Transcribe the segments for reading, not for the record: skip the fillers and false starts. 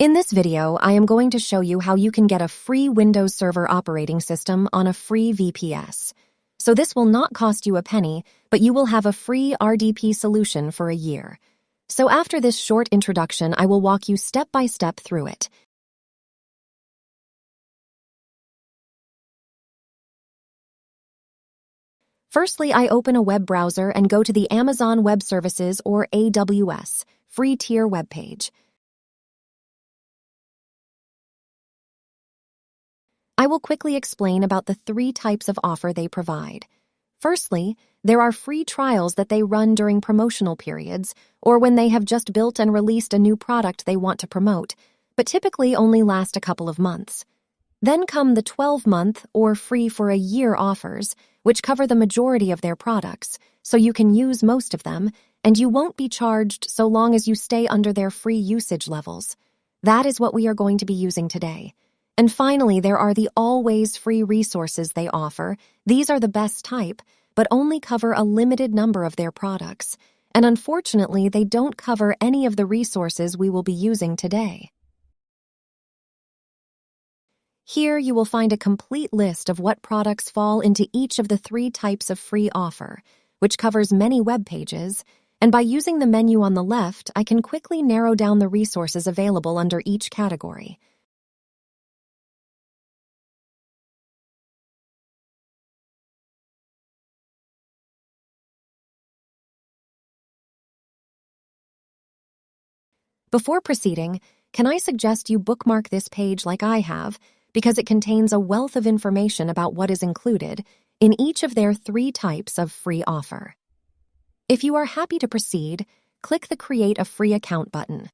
In this video, I am going to show you how you can get a free Windows Server operating system on a free VPS. So this will not cost you a penny, but you will have a free RDP solution for a year. So after this short introduction, I will walk you step by step through it. Firstly, I open a web browser and go to the Amazon Web Services or AWS free tier webpage. I will quickly explain about the 3 types of offer they provide. Firstly, there are free trials that they run during promotional periods or when they have just built and released a new product they want to promote, but typically only last a couple of months. Then come the 12-month or free for a year offers, which cover the majority of their products, so you can use most of them, and you won't be charged so long as you stay under their free usage levels. That is what we are going to be using today. And finally, there are the always free resources they offer. These are the best type, but only cover a limited number of their products. And unfortunately, they don't cover any of the resources we will be using today. Here you will find a complete list of what products fall into each of the 3 types of free offer, which covers many web pages, and by using the menu on the left, I can quickly narrow down the resources available under each category. Before proceeding, can I suggest you bookmark this page like I have, because it contains a wealth of information about what is included in each of their 3 types of free offer. If you are happy to proceed, click the Create a Free Account button.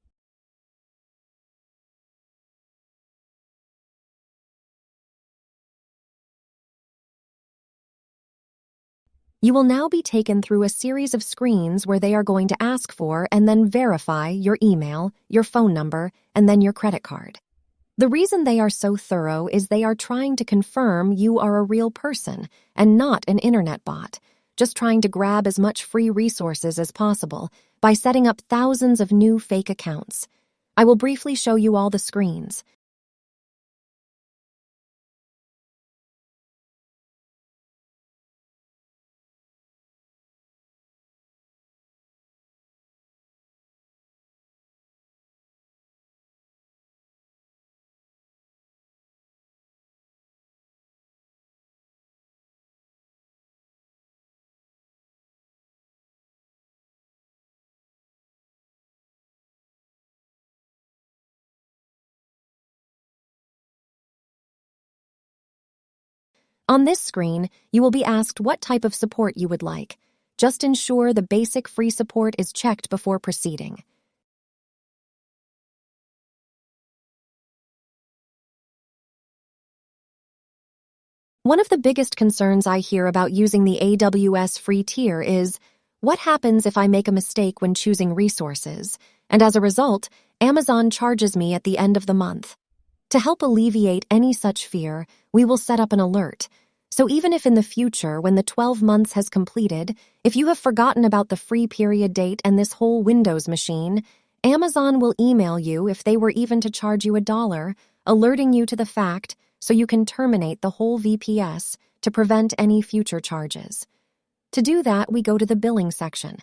You will now be taken through a series of screens where they are going to ask for and then verify your email, your phone number, and then your credit card. The reason they are so thorough is they are trying to confirm you are a real person and not an internet bot, just trying to grab as much free resources as possible by setting up thousands of new fake accounts. I will briefly show you all the screens. On this screen, you will be asked what type of support you would like. Just ensure the basic free support is checked before proceeding. One of the biggest concerns I hear about using the AWS free tier is, what happens if I make a mistake when choosing resources, and as a result, Amazon charges me at the end of the month? To help alleviate any such fear, we will set up an alert. So even if in the future, when the 12 months has completed, if you have forgotten about the free period date and this whole Windows machine, Amazon will email you if they were even to charge you $1, alerting you to the fact so you can terminate the whole VPS to prevent any future charges. To do that, we go to the billing section.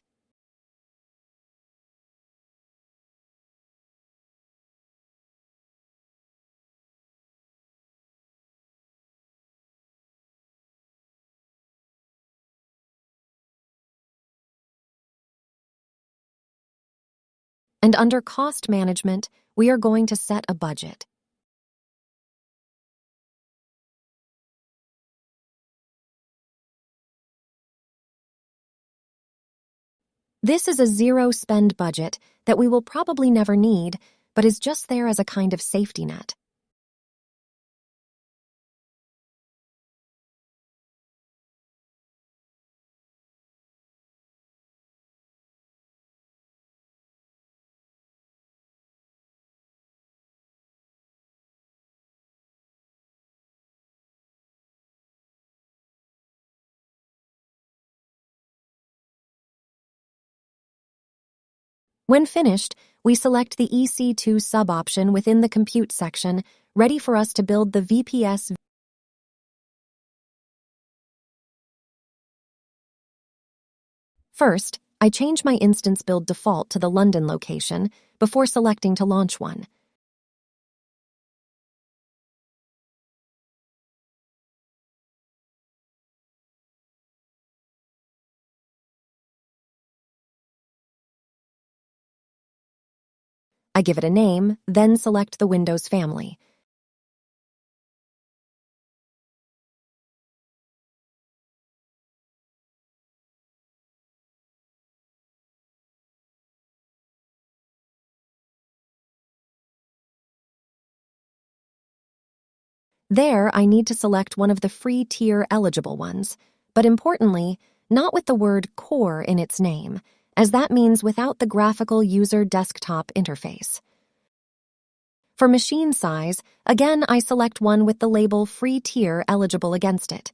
And under Cost Management, we are going to set a budget. This is a zero-spend budget that we will probably never need, but is just there as a kind of safety net. When finished, we select the EC2 sub-option within the Compute section, ready for us to build the VPS. First, I change my instance build default to the London location before selecting to launch one. I give it a name, then select the Windows family. There, I need to select one of the free tier eligible ones, but importantly, not with the word Core in its name, as that means without the graphical user desktop interface. For machine size, again I select one with the label Free Tier eligible against it.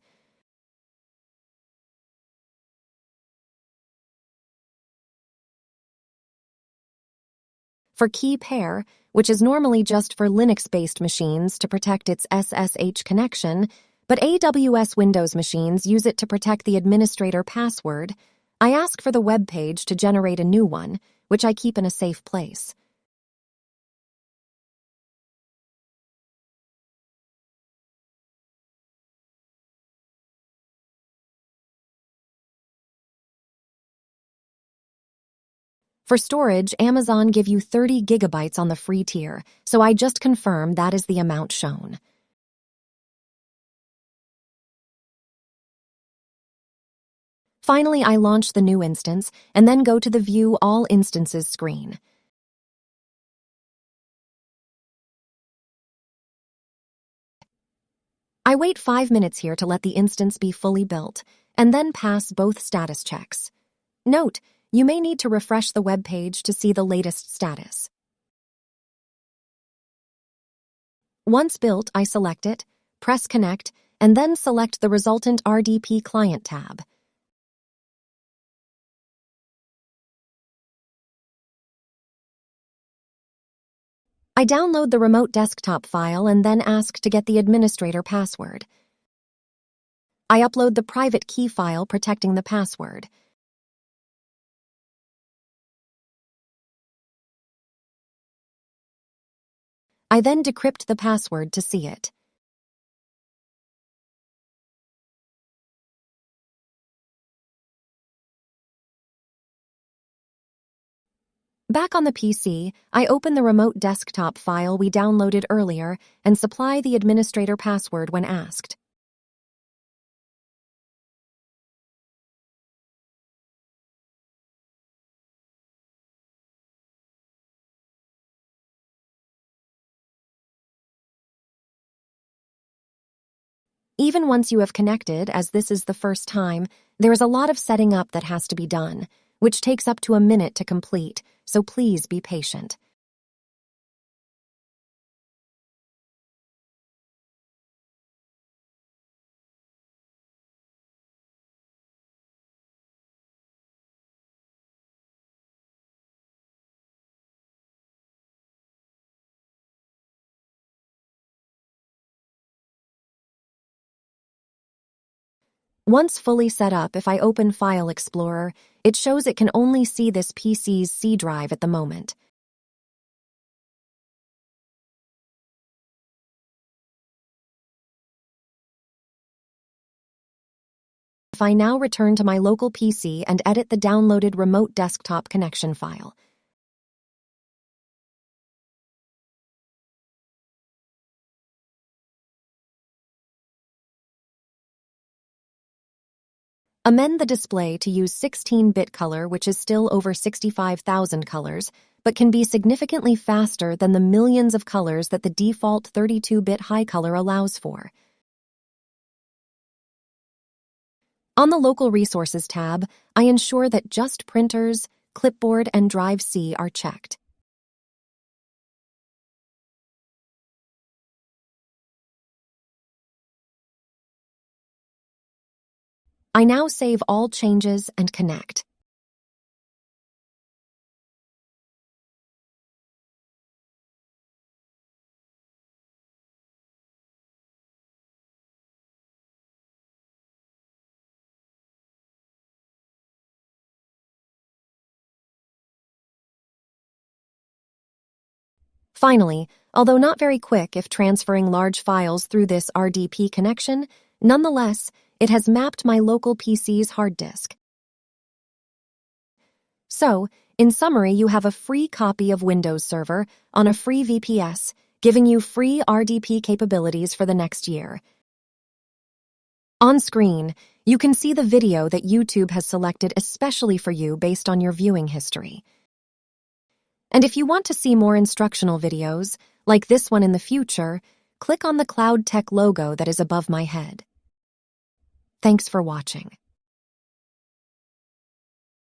For key pair, which is normally just for Linux-based machines to protect its SSH connection, but AWS Windows machines use it to protect the administrator password, I ask for the web page to generate a new one, which I keep in a safe place. For storage, Amazon give you 30 gigabytes on the free tier, so I just confirm that is the amount shown. Finally, I launch the new instance and then go to the View All Instances screen. I wait 5 minutes here to let the instance be fully built, and then pass both status checks. Note, you may need to refresh the web page to see the latest status. Once built, I select it, press Connect, and then select the resultant RDP Client tab. I download the remote desktop file and then ask to get the administrator password. I upload the private key file protecting the password. I then decrypt the password to see it. Back on the PC, I open the remote desktop file we downloaded earlier and supply the administrator password when asked. Even once you have connected, as this is the first time, there is a lot of setting up that has to be done, which takes up to a minute to complete, so please be patient. Once fully set up, if I open File Explorer, it shows it can only see this PC's C drive at the moment. If I now return to my local PC and edit the downloaded remote desktop connection file. Amend the display to use 16-bit color, which is still over 65,000 colors, but can be significantly faster than the millions of colors that the default 32-bit high color allows for. On the Local Resources tab, I ensure that just printers, clipboard, and Drive C are checked. I now save all changes and connect. Finally, although not very quick if transferring large files through this RDP connection, nonetheless, it has mapped my local PC's hard disk. So, in summary, you have a free copy of Windows Server on a free VPS, giving you free RDP capabilities for the next year. On screen, you can see the video that YouTube has selected especially for you based on your viewing history. And if you want to see more instructional videos, like this one in the future, click on the Cloud Tech logo that is above my head. Thanks for watching.